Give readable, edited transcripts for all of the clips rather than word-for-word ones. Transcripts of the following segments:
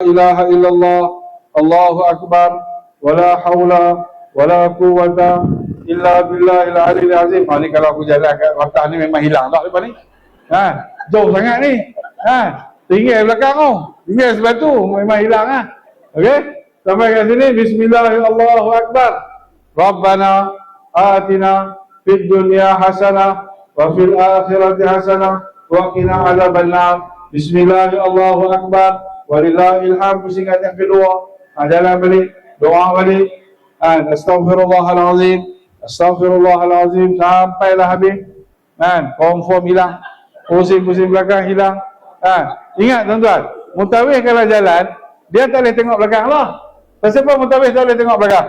ilaha illallah, Allahu akbar, wala haula wala quwwata illa billahil aliyil azim. Ni kalau aku jalan kat Kelantan ni memang hilang tak lepas ni. Jauh sangat ni. Tinggal belakang tu. Tinggal sebelah tu memang hilang Okey? Sampai kat sini bismillahirrahmanirrahim. Allahu akbar. Rabbana atina fid dunya hasanah wa fil akhirati hasanah wa qina adzabannar. Bismillahirrahmanirrahim. Allahu akbar. Walillahil hamd. Pusing yang kedua. Jalan balik, doa balik. Astaghfirullahalazim. Astaghfirullahalazim sampailah habis. Confirm hilang. Pusing-pusing belakang hilang. Ingat tuan-tuan, mutawif kalau jalan, dia tak boleh tengok belakang lah. Pasal apa mutawif tak boleh tengok belakang?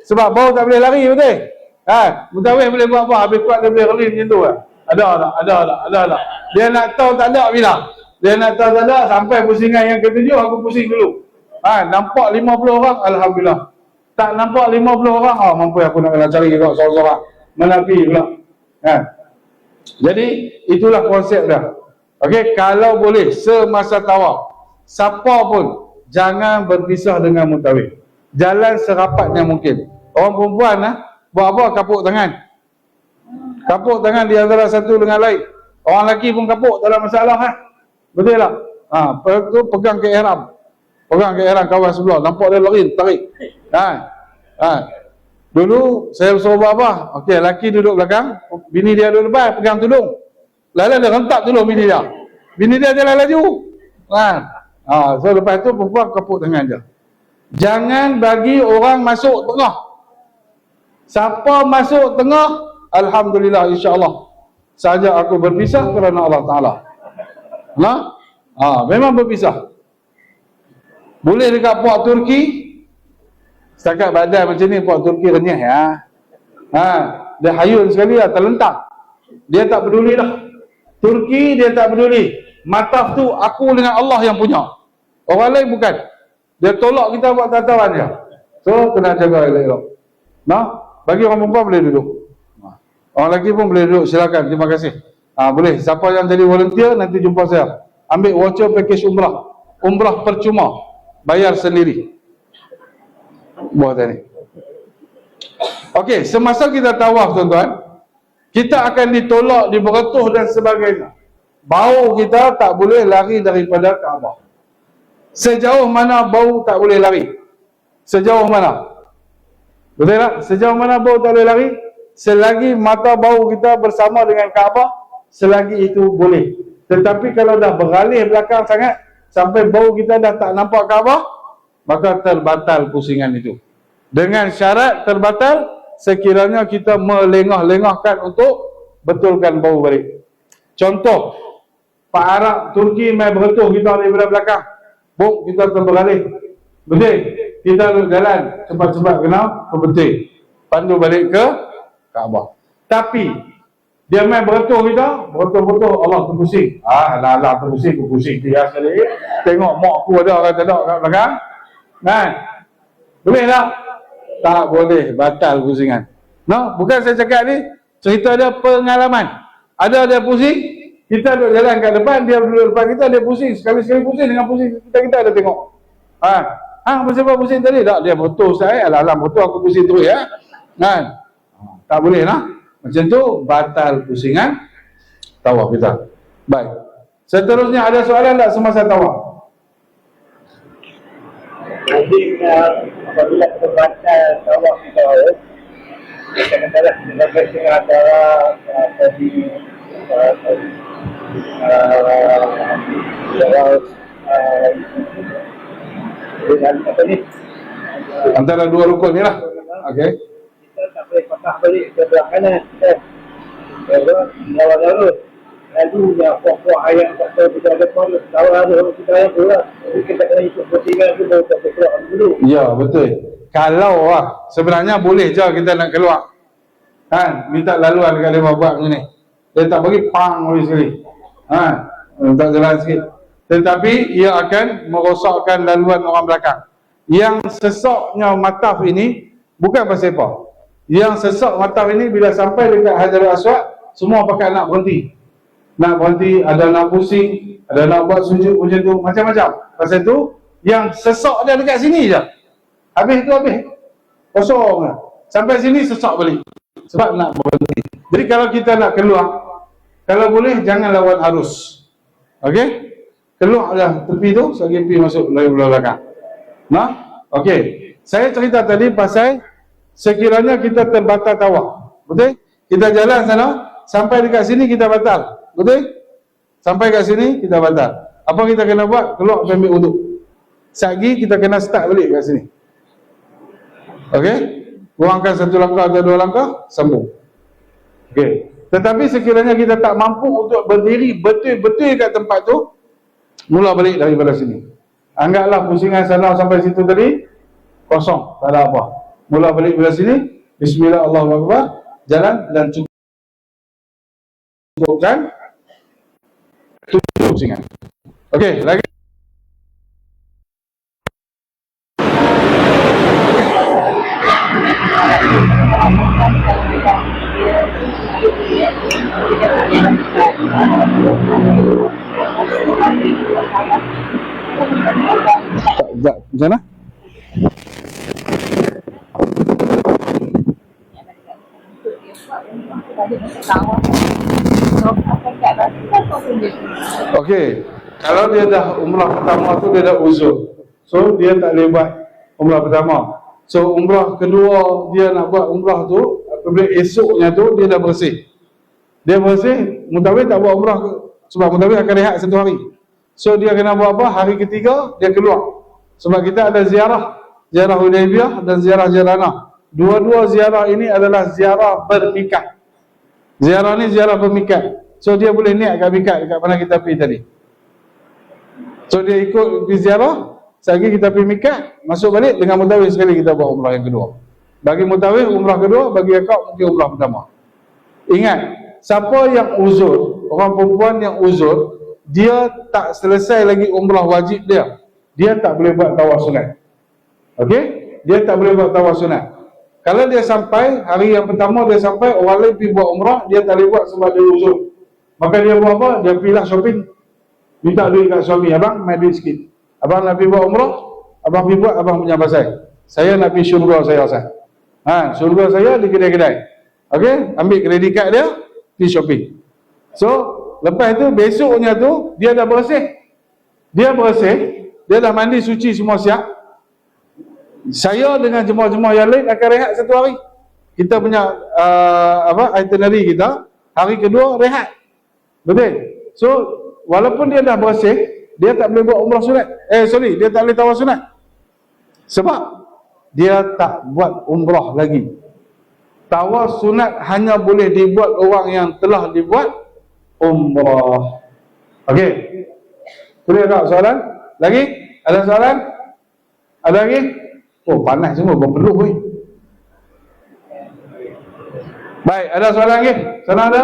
Sebab bau tak boleh lari, betul? Mutawif boleh buat apa? Habis kuat dia boleh lari macam tu kan? Ada tak? Dia nak tahu tak ada bila? Dia nak tahu tak ada, sampai pusingan yang ketujuh aku pusing dulu. Nampak 50 orang, alhamdulillah. Tak nampak 50 orang, mampu aku nak cari seorang-seorang. Menapi pula. Jadi itulah konsep dia. Okey, kalau boleh semasa tawaf, siapa pun jangan berpisah dengan mutawif. Jalan serapatnya mungkin. Orang perempuan buat apa? Kapuk tangan. Kapuk tangan di antara satu dengan lain. Orang lelaki pun kapuk, tak ada masalah Betul tak? Pegang ke ihram. Pegang ke ihram kawan sebelah, nampak dia lari, tarik. Dulu saya suruh buat apa? Okey, lelaki duduk belakang, bini dia duduk depan, pegang tudung. Lalu dia rentak tudung bini dia. Bini dia jalan laju. So lepas tu perempuan kapuk tangan dia. Jangan bagi orang masuk tengah. Siapa masuk tengah, alhamdulillah, insya-Allah saja aku berpisah kerana Allah Taala. Memang berpisah. Boleh dekat Puak Turki. Setakat badan macam ni Puak Turki renyah dia hayun sekali terlentang. Dia tak peduli dah. Turki dia tak peduli. Mataf tu aku dengan Allah yang punya. Orang lain bukan. Dia tolak kita buat tatawan dia. So kena jaga elok-elok. Bagi orang perempuan boleh duduk. Orang lelaki pun boleh duduk. Silakan. Terima kasih. Boleh. Siapa yang jadi volunteer nanti jumpa saya. Ambil voucher package umrah. Umrah percuma. Bayar sendiri. Buat tadi. Okey, semasa kita tawaf tuan-tuan, kita akan ditolak, diberetuh dan sebagainya. Bau kita tak boleh lari daripada Kaabah. Sejauh mana bau tak boleh lari? Sejauh mana? Betul tak? Sejauh mana bau tak boleh lari? Selagi mata bau kita bersama dengan Kaabah, selagi itu boleh. Tetapi kalau dah beralih belakang sangat, sampai bau kita dah tak nampak Kaabah, maka terbatal pusingan itu. Dengan syarat terbatal sekiranya kita melengah-lengahkan untuk betulkan bau balik. Contoh, Pak Arab Turki mai beretuh kita daripada belakang. Buk kita terberalih. Betul? Kita jalan cepat-cepat kena berbetul. Pandu balik ke Kaabah. Tapi dia mai beretuh kita, betul-betul Allah terpusing. Lah terpusing, aku pusing dia sekali. Tengok mak aku ada orang tak ada kat belakang. Boleh tak? Tak boleh, batal pusingan. Bukan saya cakap ni, cerita dia pengalaman. Ada dia pusing, kita duduk jalan kat depan, dia duduk depan kita, dia pusing. Sekali-sekali pusing dengan pusing kita ada tengok. Siapa pusing tadi? Tak, dia betul saya. Alah, betul aku pusing terus tak boleh Macam tu, batal pusingan tawaf kita. Baik. Seterusnya ada soalan tak semasa tawaf? Jadi apabila terbatal tawaf kita, kadang-kadang kita bertengah antara tadi dengan apa ni? Antara dua rukun ni lah. Okey. Kita tak boleh patah balik ke belah kanan. Lalu lalu yang pokok ayat kata kita ada pun tahu ada kita yang tu lah. Kita kena ikut pertimbangan tu baru kita keluar dulu. Ya, betul. Kalau sebenarnya boleh je kita nak keluar. Minta laluan dekat dia buat macam ni. Dia tak bagi pang habis sekali. Tak jalan sikit. Tetapi ia akan merosakkan laluan orang belakang. Yang sesaknya mataf ini bukan pasal apa. Yang sesak mataf ini bila sampai dekat Hajarul Aswad, semua pakai nak berhenti. Nak berhenti, ada nak pusing, ada nak buat sujud macam tu, macam-macam. Pasal tu Yang sesak dia dekat sini je. Habis tu habis. Kosong lah. Sampai sini sesak balik. Sebab nak berhenti. Jadi kalau kita nak keluar, kalau boleh jangan lawan arus. Okey? Keluarlah tepi tu, selagi pergi masuk dari belakang. Nah? Okey. Saya cerita tadi pasal sekiranya kita terbatal tawaf. Betul? Kita jalan sana, sampai dekat sini kita batal. Betul? Sampai kat sini kita batal. Apa kita kena buat? Keluar ambil wuduk. Selagi kita kena start balik kat sini. Okey? Kurangkan satu langkah atau dua langkah, sambung. Okey. Tetapi sekiranya kita tak mampu untuk berdiri betul-betul kat tempat tu, mula balik daripada sini. Anggaplah pusingan sana sampai situ tadi kosong, tak ada apa. Mula balik dari sini, bismillah, Allahu akbar, jalan dan cukupkan tutup pusingan. Okey, lagi. Macam mana? Okey, kalau dia dah umrah pertama tu dia dah uzur, so dia tak boleh buat umrah pertama. So umrah kedua dia nak buat umrah tu, apabila esoknya tu dia dah bersih. Dia bersih, mutawif tak buat umrah sebab mutawif akan rehat satu hari. So dia kena buat apa? Hari ketiga dia keluar. Sebab kita ada ziarah Hudaybiyah dan ziarah Jiranah. Dua-dua ziarah ini adalah ziarah bermikat. Ziarah ni ziarah bermikat. So dia boleh niat kat mikat dekat mana kita pergi tadi. So dia ikut pergi ziarah, selagi kita pergi mikat, masuk balik dengan mutawif sekali kita buat umrah yang kedua. Bagi mutawif umrah kedua, bagi akak mungkin umrah pertama. Ingat, siapa yang uzur, orang perempuan yang uzur, dia tak selesai lagi umrah wajib dia tak boleh buat tawaf sunat. Okey? Dia tak boleh buat tawaf sunat. Kalau dia sampai, hari yang pertama dia sampai, orang lain pergi buat umrah, dia tak boleh buat sebab dia uzur. Maka dia buat apa? Dia pergilah shopping. Minta duit kat suami, abang, main duit sikit. Abang nak pergi buat umrah, abang pergi buat, abang punya pasal. Saya nak pergi syurga saya asal. Syurga saya di kedai-kedai. Okey? Ambil kredit kad dia, pergi shopping. So, lepas tu, besoknya tu, dia dah bersih. Dia bersih, dia dah mandi, suci, semua siap. Saya dengan jemaah-jemaah yang lain akan rehat satu hari. Kita punya itinerary kita, hari kedua rehat. Betul? So, walaupun dia dah bersih, dia tak boleh buat umrah sunat. Dia tak boleh tawaf sunat. Sebab dia tak buat umrah lagi. Tawaf sunat hanya boleh dibuat orang yang telah dibuat umrah. Okey. Boleh tak soalan? Lagi? Ada soalan? Ada lagi? Oh, panas semua, berpeluh weh. Baik, ada soalan lagi? Sana ada?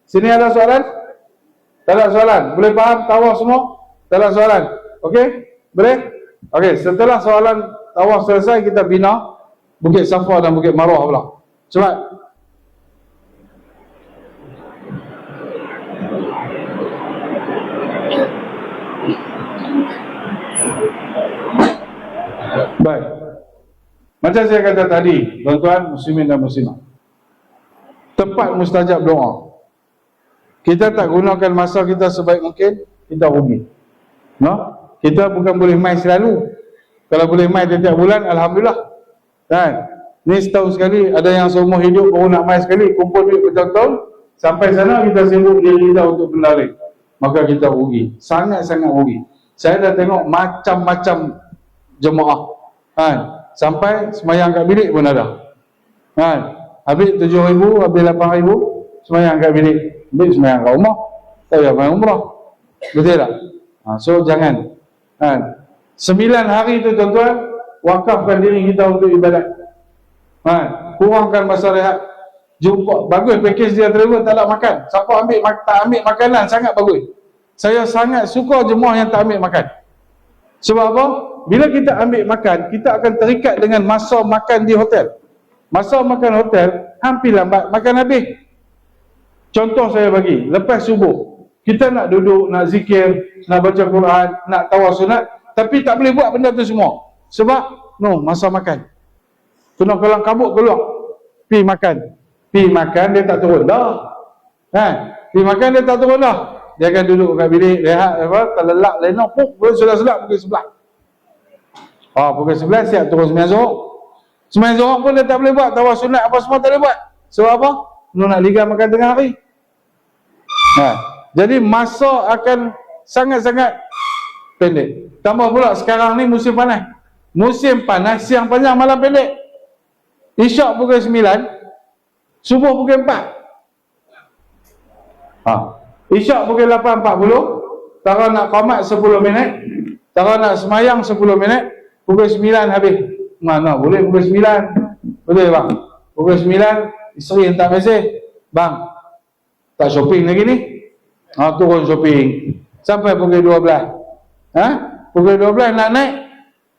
Sini ada soalan? Tak ada soalan? Boleh faham tawaf semua? Tak ada soalan? Okey? Boleh? Okey, setelah soalan tawaf selesai, kita bina Bukit Safa dan Bukit Marwah pula. Cepat. Baik. Macam saya kata tadi, tuan-tuan muslimin dan muslimah, tempat mustajab doa. Kita tak gunakan masa kita sebaik mungkin, kita rugi. No? Kita bukan boleh main selalu. Kalau boleh main tiap bulan, alhamdulillah. Kan? Ni setahun sekali, ada yang seumur hidup baru nak main sekali, kumpul duit bertahun-tahun, sampai sana kita sibuk diri kita untuk benda lain. Maka kita rugi. Sangat-sangat rugi. Saya dah tengok macam-macam jemaah. Kan? Sampai semayang kat bilik pun ada. Kan? Habis 7,000, habis 8,000, semayang kat bilik. Habis semayang kat rumah. Tak payah main umrah. Betul tak? So jangan. Kan? 9 hari tu tuan-tuan, wakafkan diri kita untuk ibadat. Kurangkan masa rehat. Jumpa, bagus package dia terima, tak nak makan. Siapa tak ambil makanan, sangat bagus. Saya sangat suka jemaah yang tak ambil makan. Sebab apa? Bila kita ambil makan, kita akan terikat dengan masa makan di hotel. Masa makan hotel, hampir lambat, makan habis. Contoh saya bagi, lepas subuh, kita nak duduk, nak zikir, nak baca Quran, nak tawaf sunat, tapi tak boleh buat benda tu semua. Sebab masa makan. Kena kelang kabut keluar. Pi makan dia tak turun dah. Pi makan dia tak turun dah. Dia akan duduk kat bilik, rehat terlelap lenok sudah sedap pukul 11. Pukul 11 siap turun sembahyang Zuhur. Sembahyang Zuhur pun dia tak boleh buat, tawaf sunat apa semua tak boleh buat. Sebab apa? Nak liga makan tengah hari. Jadi masa akan sangat-sangat pendek. Tambah pula sekarang ni musim panas. Musim panas, siang panjang, malam pendek. Isyak pukul 9, subuh pukul 4. Isyak pukul 8.40, tara nak qamat 10 minit, tara nak semayang 10 minit, pukul 9 habis. Mana boleh pukul 9? Betul bang? Pukul 9, isteri hantar mesej, bang, tak shopping lagi ni? Turun shopping. Sampai pukul 12. Pukul 12 nak naik,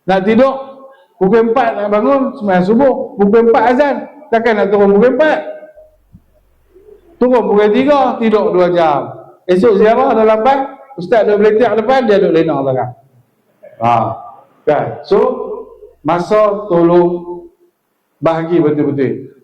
nak tidur, pukul 4 nak bangun, sembahyang subuh, pukul 4 azan. Takkan nak turun pukul 4? Turun pukul 3, tidur 2 jam. Esok ziarah dah lambat, ustaz dah boleh tiap depan, dia duduk lena belakang. Kan? So, masa tolong bahagi betul-betul.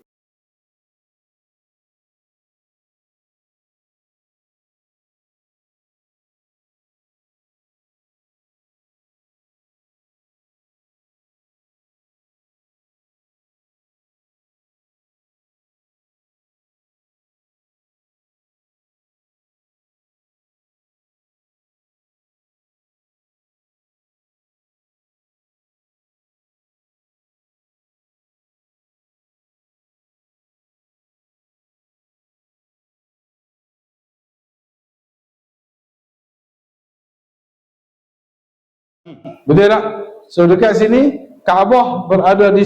Betul tak? So dekat sini Kaabah berada di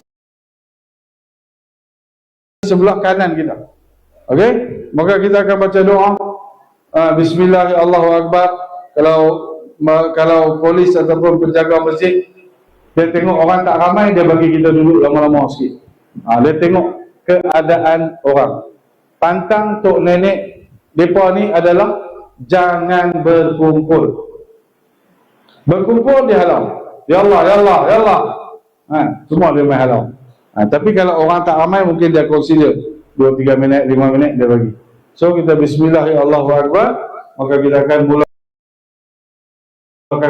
sebelah kanan kita. Okey? Maka kita akan baca doa Bismillahirrahmanirrahim, Allahu Akbar. Kalau polis ataupun penjaga masjid dia tengok orang tak ramai, dia bagi kita duduk lama-lama sikit. Dia tengok keadaan orang. Pantang tok nenek depa ni adalah jangan berkumpul. Berkumpul dia halau. Ya Allah, ya Allah, ya Allah. Semua dia main halau. Tapi kalau orang tak ramai mungkin dia consider 2-3 minit, 5 minit dia bagi. So kita bismillahirrahmanirrahim, Allahu Akbar, maka kita akan mulakan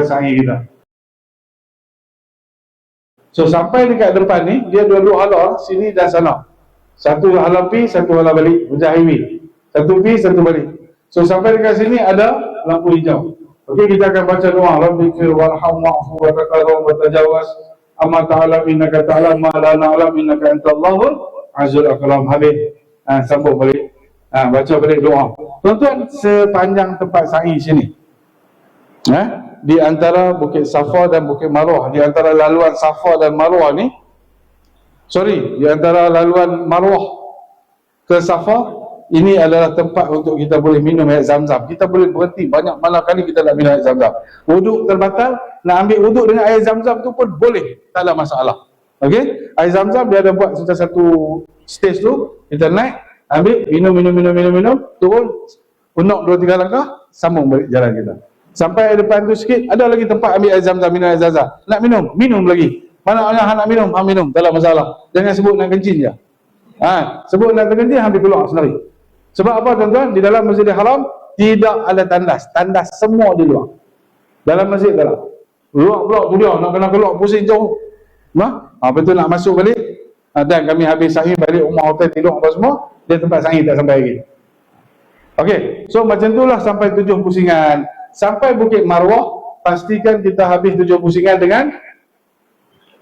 sa'i kita. So sampai dekat depan ni dia dua-dua halau, sini dan sana. Satu halau pi, satu halau balik, macam highway. Satu pi, satu balik. So sampai dekat sini ada lampu hijau. Okey, kita akan baca doa Rabbikir warham wa'fu wa taqarrum wa tajawaz amma ta'ala innaka ta'lam ma la na'lam innaka antallahul azizul akram. Habis sambung balik, baca balik doa. Tuan-tuan, sepanjang tempat sa'i sini, di antara Bukit Safa dan Bukit Marwah, di antara laluan Safa dan Marwah ni, di antara laluan Marwah ke Safa, ini adalah tempat untuk kita boleh minum air zam-zam. Kita boleh berhenti banyak mana kali kita nak minum air zam-zam. Wuduk terbatal, nak ambil wuduk dengan air zam-zam tu pun boleh, tak ada masalah. Okey, air zam-zam dia ada buat macam satu stage tu, kita naik, ambil, minum, turun, unuk 2-3 langkah, sambung balik jalan kita. Sampai depan tu sikit, ada lagi tempat ambil air zam-zam, minum air zam-zam. Nak minum lagi. Mana orang nak minum, minum, tak ada masalah. Jangan sebut nak kencing je. Sebut nak terkencing, hampir keluar sendiri. Sebab apa tuan-tuan? Di dalam Masjidil Haram tidak ada tandas. Tandas semua di luar. Dalam masjid tak ada. Luar pula tu dia, nak kena keluar pusing jauh. Betul nak masuk balik. Dan kami habis sa'i balik rumah hotel tidur apa semua, dia tempat sa'i tak sampai lagi. Okey, so macam itulah sampai 7 pusingan. Sampai Bukit Marwah, pastikan kita habis 7 pusingan dengan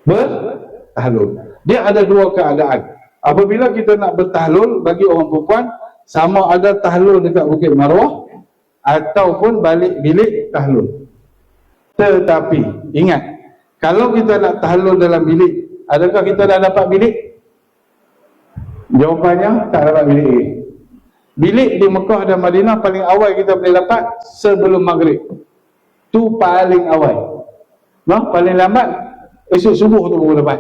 bertahlul. Dia ada 2 keadaan. Apabila kita nak bertahlul, bagi orang perempuan, sama ada tahlul dekat Bukit Marwah ataupun balik bilik tahlul. Tetapi ingat, kalau kita nak tahlul dalam bilik, adakah kita dah dapat bilik? Jawapannya tak dapat bilik. Bilik di Mekah dan Madinah paling awal kita boleh dapat sebelum maghrib. Tu paling awal. Paling lambat esok subuh tu baru dapat.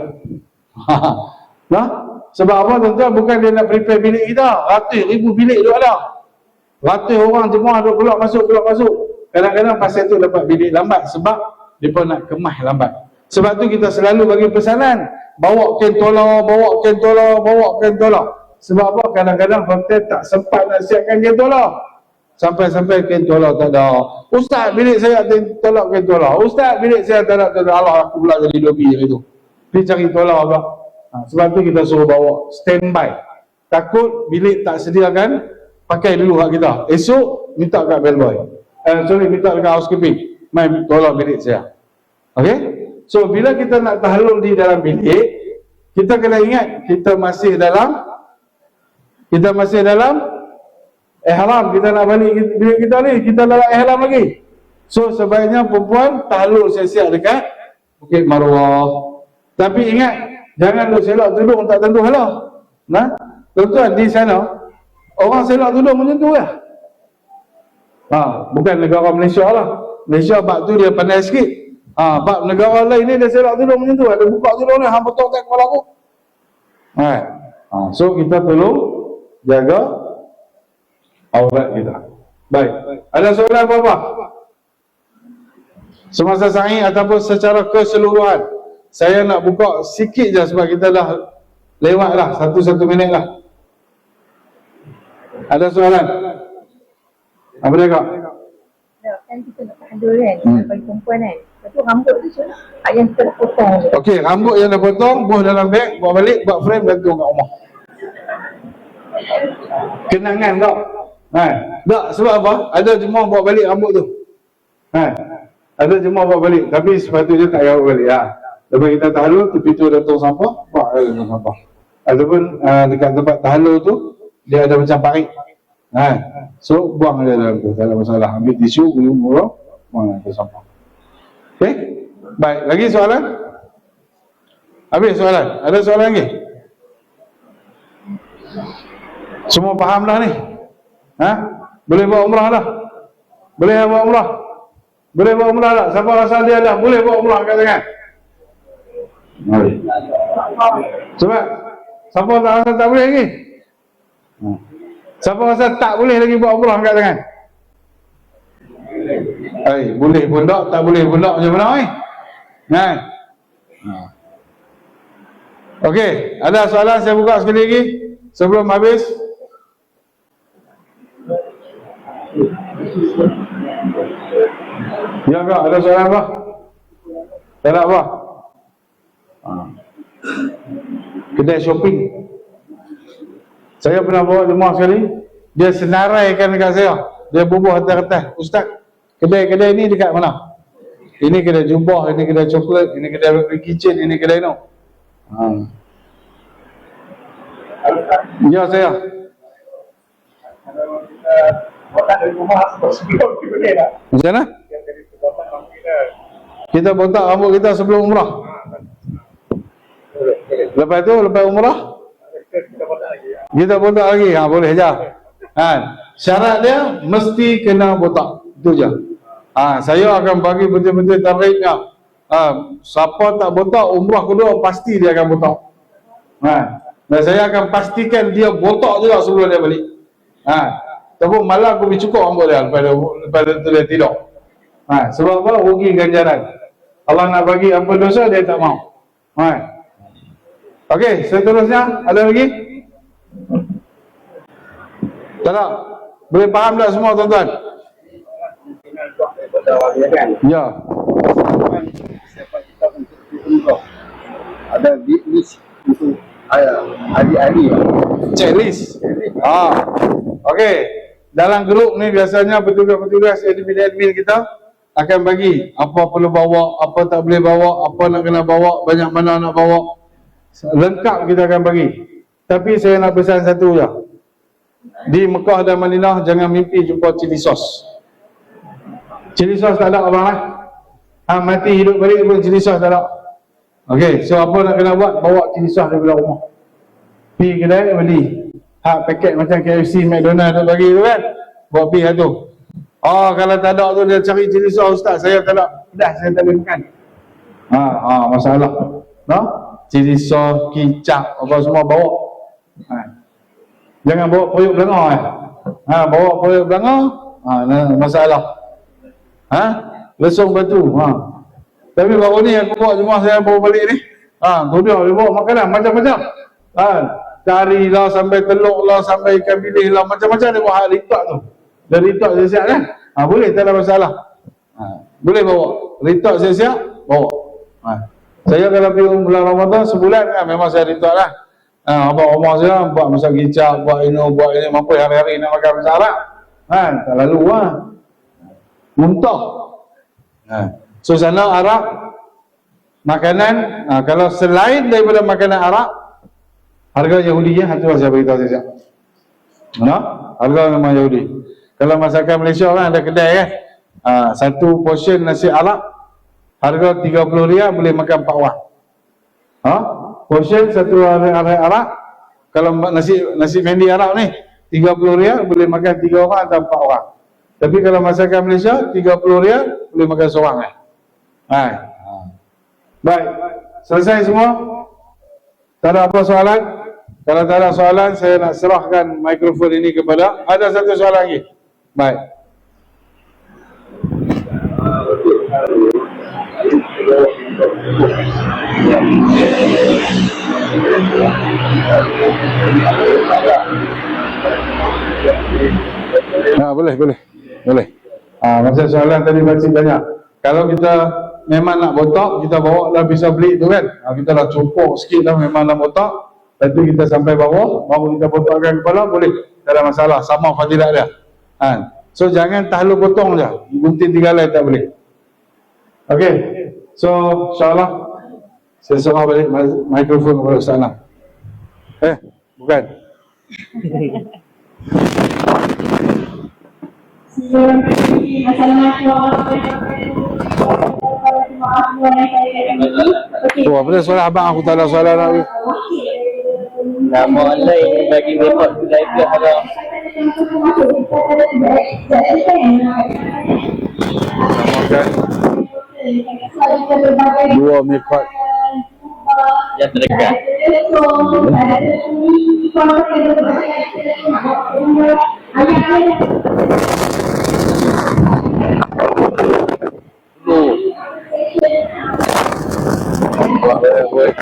Sebab apa tuan-tuan? Bukan dia nak prepare bilik kita. Ratus ribu bilik tu ada. Ratus orang jemaah duk keluar masuk. Kadang-kadang pasal tu dapat bilik lambat sebab mereka nak kemas lambat. Sebab tu kita selalu bagi pesanan, bawa kentola, bawa kentola, bawa kentola. Sebab apa? Kadang-kadang hotel tak sempat nak siapkan kentola. Sampai-sampai kentola tak ada. Ustaz, bilik saya tolak kentola. Ustaz, bilik saya tak ada. Allah, aku pula jadi lobby itu. Pergi cari tola pula. Sebab tu kita suruh bawa standby. Takut bilik tak sediakan, pakai dulu hak kita. Esok minta kat bellboy. Minta dekat housekeeping. Mai tolak bilik saya. Okey? So bila kita nak tahallul di dalam bilik, kita kena ingat kita masih dalam ihram. Kita nak balik bilik kita ni, kita dalam ihram lagi. So sebaiknya perempuan tahallul siap-siap dekat Bukit Marwah. Tapi ingat, jangan lu selak tudung tak tentu halah. Nah, tuan-tuan di sana orang selak tudung macam tu lah. Bukan negara Malaysia lah. Malaysia bab tu dia pandai sikit. Bab negara lain ni dia selak tudung macam tu. Ada buka tudung ni, hang betul tak kepala aku. So kita tolong jaga aurat kita. Baik. Ada soalan apa-apa? Semasa sa'i ataupun secara keseluruhan. Saya nak buka sikit je sebab kita dah lewat lah 1 minit lah. Ada soalan? Apa dia kak? Kan kita nak tahallul kan, bagi perempuan kan. Lepas tu rambut tu macam mana? Yang kita dah potong tu. Okey, rambut yang dah potong, buah dalam beg, bawa balik, buat frame, gantung kat rumah. Kenangan kau. Tak, sebab apa? Ada jemaah bawa balik rambut tu. Ada jemaah bawa balik, tapi sepatutnya tak payah bawa balik lah. Lepas kita tahallul, tepi tu ada tong sampah, buat tong sampah. Ataupun dekat tempat tahallul tu, dia ada macam parit. So, buang dia dalam tu, tak ada masalah. Ambil tisu, buang dalam tong sampah. Okey? Baik, lagi soalan? Habis soalan? Ada soalan lagi? Semua faham dah ni? Boleh buat umrah dah? Boleh buat umrah? Boleh buat umrah tak? Siapa rasa dia dah boleh buat umrah kat tangan? Sebab siapa tak rasa tak boleh lagi? Siapa rasa tak boleh lagi buat umrah kat tangan? Boleh pun tak boleh pun tak, macam mana Okey, ada soalan saya buka sekali lagi sebelum habis. Ya kak, ada soalan apa? Tak ada apa? Kedai shopping. Saya pernah bawa jemaah sekali, dia senaraikan dekat saya. Dia bubuh atas-atas, Ustaz, kedai-kedai ni dekat mana? Ini kedai jubah, ini kedai coklat, ini kedai kitchen, ini kedai no. Ya saya. Kalau kita botak dari rumah, sebelum kita boleh tak? Macam mana? Kita botak rambut kita sebelum umrah. Lepas tu, lepas umrah, kita botak lagi. Boleh je. Syarat dia mesti kena botak. Itu je. Saya akan bagi betul-betul tariknya. Siapa tak botak, umrah kedua pasti dia akan botak. Dan saya akan pastikan dia botak juga sebelum dia balik. Tapi malam aku pergi cukup rambut dia lepas tu dia tidur. Sebab apa? Rugi ganjaran. Allah nak bagi ampun dosa, dia tak mau. Okey, seterusnya ada lagi? Tak tak? Boleh faham tak semua tuan-tuan? Ya. Ada list untuk ahli-ahli. Checklist. Okey. Dalam grup ni biasanya petugas-petugas admin kita akan bagi apa perlu bawa, apa tak boleh bawa, apa nak kena bawa, banyak mana nak bawa. Lengkap kita akan bagi. Tapi saya nak pesan satu je. Di Mekah dan Madinah jangan mimpi jumpa cili sos. Cili sos tak ada abang mati hidup balik pun cili sos tak ada. Okey, so apa nak kena buat? Bawa cili sos daripada rumah. Pergi kedai beli. Paket macam KFC, McDonald nak bagi tu kan. Bawa pergi satu. Kalau tak ada tu dia cari cili sos, Ustaz saya tak ada. Dah saya tak boleh makan. Masalah. Cili sos, kicap, apa semua bawa. Jangan bawa periuk belanga bawa periuk belanga, masalah. Lesung batu. Tapi baru ni aku bawa jemaah saya bawa balik ni. Kemudian dia bawa makanan macam-macam. Kari lah, sampai telur lah, sampai ikan bilis lah, macam-macam dia bawa ritak tu. Dia ritak siap-siap kan? Boleh, tak ada masalah. Boleh bawa. Ritak siap-siap, bawa. Saya kalau pergi bulan Ramadan sebulan kan, memang saya ritak lah. Abang rumah saya buat masak kicap, buat ini, mampu hari-hari nak makan masak Arab. Tak lalu lah. Muntah. So sana Arab makanan, kalau selain daripada makanan Arab, harga Yahudi ya, itu saya beritahu saja. Harga memang Yahudi. Kalau masakan Malaysia kan ada kedai kan, satu portion nasi Arab harga 30 riyal boleh makan 4 orang. Portion satu hari Arab, kalau nasi mendi Arab ni 30 riyal boleh makan 3 orang atau 4 orang. Tapi kalau masakan Malaysia 30 riyal boleh makan seorang kan. Baik, selesai semua? Tak ada apa soalan? Kalau tak ada soalan, saya nak serahkan mikrofon ini kepada, ada satu soalan lagi. Baik. Boleh. Masa soalan tadi masih banyak. Kalau kita memang nak botak, kita bawa lah pisau belik tu kan. Kita dah copok sikit dah, memang nak botak. Lepas tu kita sampai bawah, baru kita botakkan kepala, boleh. Tak ada masalah, sama fadilat dia. So jangan tahlul potong je. Gunting 3 helai tak boleh. Okey. So insyaAllah saya serah balik mikrofon kepada Ustaz Anam. Bukan. Apa dia soalan abang, aku tak ada soalan lagi. Nama online bagi rekod live ada. Dua mikot yang terdekat. boleh.